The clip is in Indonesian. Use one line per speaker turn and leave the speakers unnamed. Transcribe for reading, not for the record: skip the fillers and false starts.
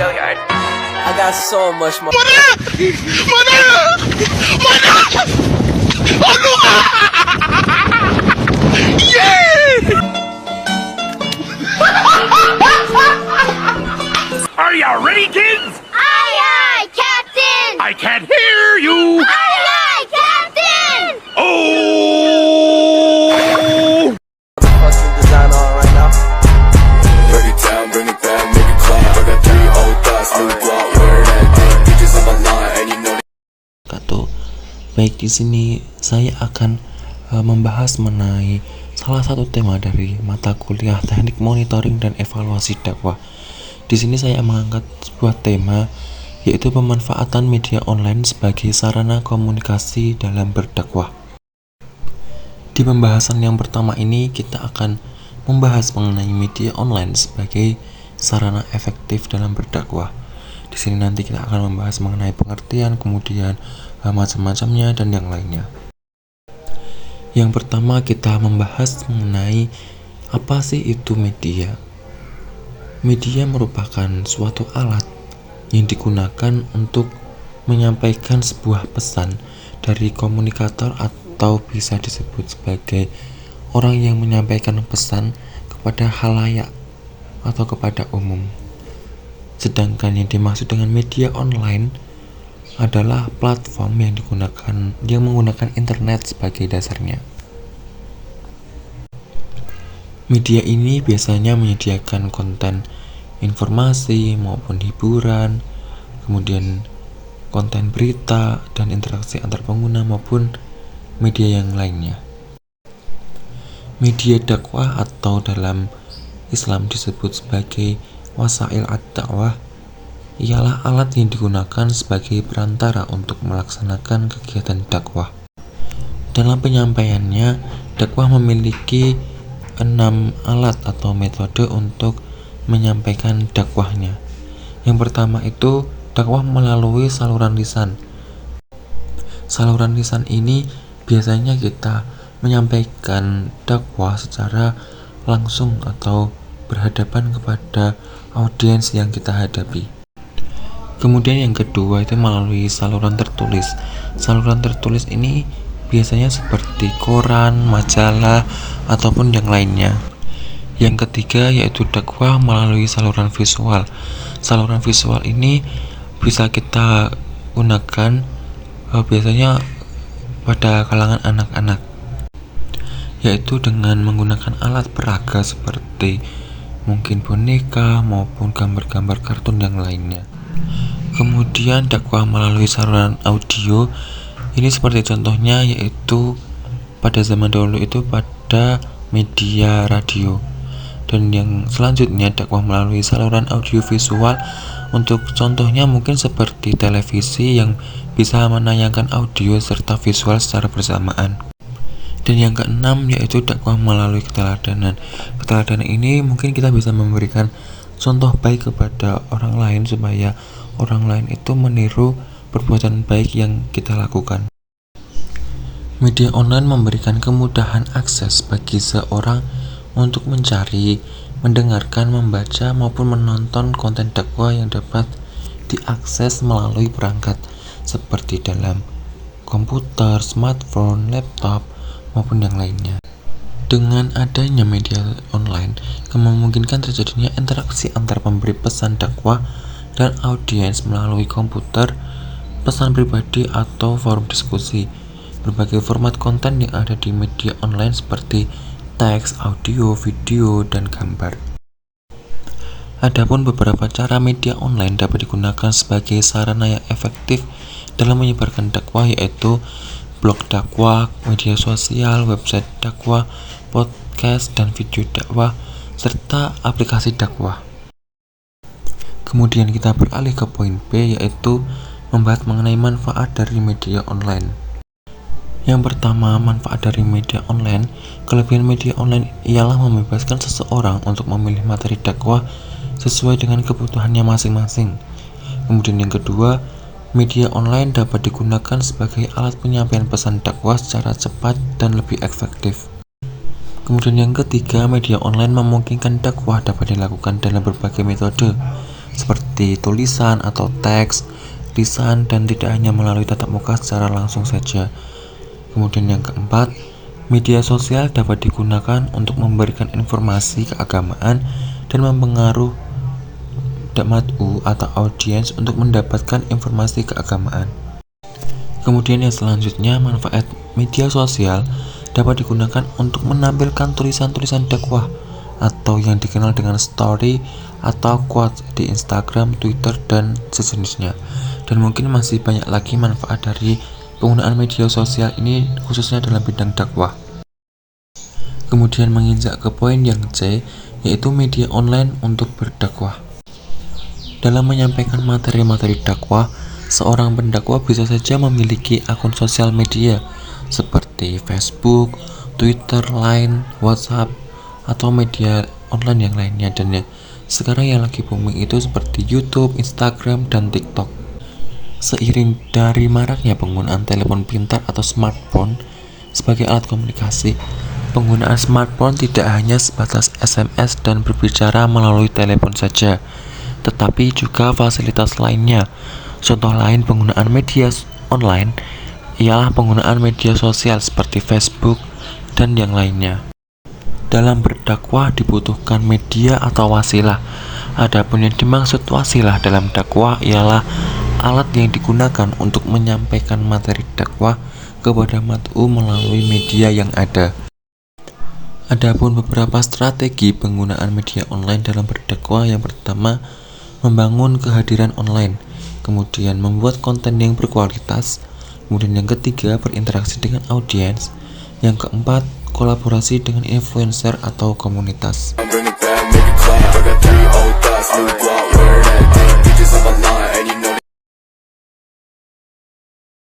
I got so much more.
Are you ready, kids?
Aye, aye, Captain!
I can't hear you.
Aye, aye, Captain!
Oh!
Fucking design on right now.
Break it down, bring it back, make it clap. I got 3 old thoughts, new block, where that thing. Bitches on my line, and you know
Baik, di sini saya akan membahas mengenai salah satu tema dari mata kuliah Teknik Monitoring dan Evaluasi Dakwah. Di sini saya mengangkat sebuah tema, yaitu pemanfaatan media online sebagai sarana komunikasi dalam berdakwah. Di pembahasan yang pertama ini kita akan membahas mengenai media online sebagai sarana efektif dalam berdakwah. Di sini nanti kita akan membahas mengenai pengertian, kemudian macam-macamnya dan yang lainnya. Yang pertama kita membahas mengenai apa sih itu media. Media merupakan suatu alat yang digunakan untuk menyampaikan sebuah pesan dari komunikator atau bisa disebut sebagai orang yang menyampaikan pesan kepada khalayak atau kepada umum. Sedangkan yang dimaksud dengan media online adalah platform yang menggunakan internet sebagai dasarnya. Media ini biasanya menyediakan konten informasi maupun hiburan, kemudian konten berita dan interaksi antar pengguna maupun media yang lainnya. Media dakwah atau dalam Islam disebut sebagai wasail ad-dakwah ialah alat yang digunakan sebagai perantara untuk melaksanakan kegiatan dakwah. Dalam penyampaiannya, dakwah memiliki 6 alat atau metode untuk menyampaikan dakwahnya. Yang pertama itu dakwah melalui saluran lisan. Saluran lisan ini biasanya kita menyampaikan dakwah secara langsung atau berhadapan kepada audiens yang kita hadapi. Kemudian yang kedua itu melalui saluran tertulis. Saluran tertulis ini biasanya seperti koran, majalah, ataupun yang lainnya. Yang ketiga yaitu dakwah melalui saluran visual. Saluran visual ini bisa kita gunakan biasanya pada kalangan anak-anak, yaitu dengan menggunakan alat peraga seperti mungkin boneka maupun gambar-gambar kartun yang lainnya. Kemudian dakwah melalui saluran audio ini seperti contohnya yaitu pada zaman dahulu itu pada media radio. Dan yang selanjutnya dakwah melalui saluran audio visual, untuk contohnya mungkin seperti televisi yang bisa menayangkan audio serta visual secara bersamaan. Dan yang keenam yaitu dakwah melalui keteladanan. Keteladanan ini mungkin kita bisa memberikan contoh baik kepada orang lain supaya orang lain itu meniru perbuatan baik yang kita lakukan. Media online memberikan kemudahan akses bagi seorang untuk mencari, mendengarkan, membaca maupun menonton konten dakwah yang dapat diakses melalui perangkat seperti dalam komputer, smartphone, laptop maupun yang lainnya. Dengan adanya media online, memungkinkan terjadinya interaksi antar pemberi pesan dakwah dan audiens melalui komputer, pesan pribadi atau forum diskusi. Berbagai format konten yang ada di media online seperti teks, audio, video, dan gambar. Adapun beberapa cara media online dapat digunakan sebagai sarana yang efektif dalam menyebarkan dakwah yaitu blog dakwah, media sosial, website dakwah, podcast dan video dakwah, serta aplikasi dakwah. Kemudian kita beralih ke poin B yaitu membahas mengenai manfaat dari media online. Yang pertama, manfaat dari media online. Kelebihan media online ialah membebaskan seseorang untuk memilih materi dakwah sesuai dengan kebutuhannya masing-masing. Kemudian yang kedua, media online dapat digunakan sebagai alat penyampaian pesan dakwah secara cepat dan lebih efektif. Kemudian yang ketiga, media online memungkinkan dakwah dapat dilakukan dalam berbagai metode. seperti tulisan atau teks, lisan, dan tidak hanya melalui tatap muka secara langsung saja. Kemudian yang keempat, media sosial dapat digunakan untuk memberikan informasi keagamaan dan mempengaruhi mad'u atau audiens untuk mendapatkan informasi keagamaan. Kemudian yang selanjutnya, manfaat media sosial dapat digunakan untuk menampilkan tulisan-tulisan dakwah atau yang dikenal dengan story atau quotes di Instagram, Twitter, dan sejenisnya. Dan mungkin masih banyak lagi manfaat dari penggunaan media sosial ini khususnya dalam bidang dakwah. Kemudian menginjak ke poin yang C, yaitu media online untuk berdakwah. Dalam menyampaikan materi-materi dakwah, seorang pendakwah bisa saja memiliki akun sosial media seperti Facebook, Twitter, Line, WhatsApp, atau media online yang lainnya. Dan sekarang yang lagi booming itu seperti YouTube, Instagram, dan TikTok. Seiring dari maraknya penggunaan telepon pintar atau smartphone sebagai alat komunikasi, penggunaan smartphone tidak hanya sebatas SMS dan berbicara melalui telepon saja, tetapi juga fasilitas lainnya. Contoh lain penggunaan media online ialah penggunaan media sosial seperti Facebook dan yang lainnya. Dalam berdakwah dibutuhkan media atau wasilah. Adapun yang dimaksud wasilah dalam dakwah ialah alat yang digunakan untuk menyampaikan materi dakwah kepada mad'u melalui media yang ada. Adapun beberapa strategi penggunaan media online dalam berdakwah, yang pertama, membangun kehadiran online, kemudian membuat konten yang berkualitas, kemudian yang ketiga, berinteraksi dengan audiens, yang keempat, kolaborasi dengan influencer atau komunitas.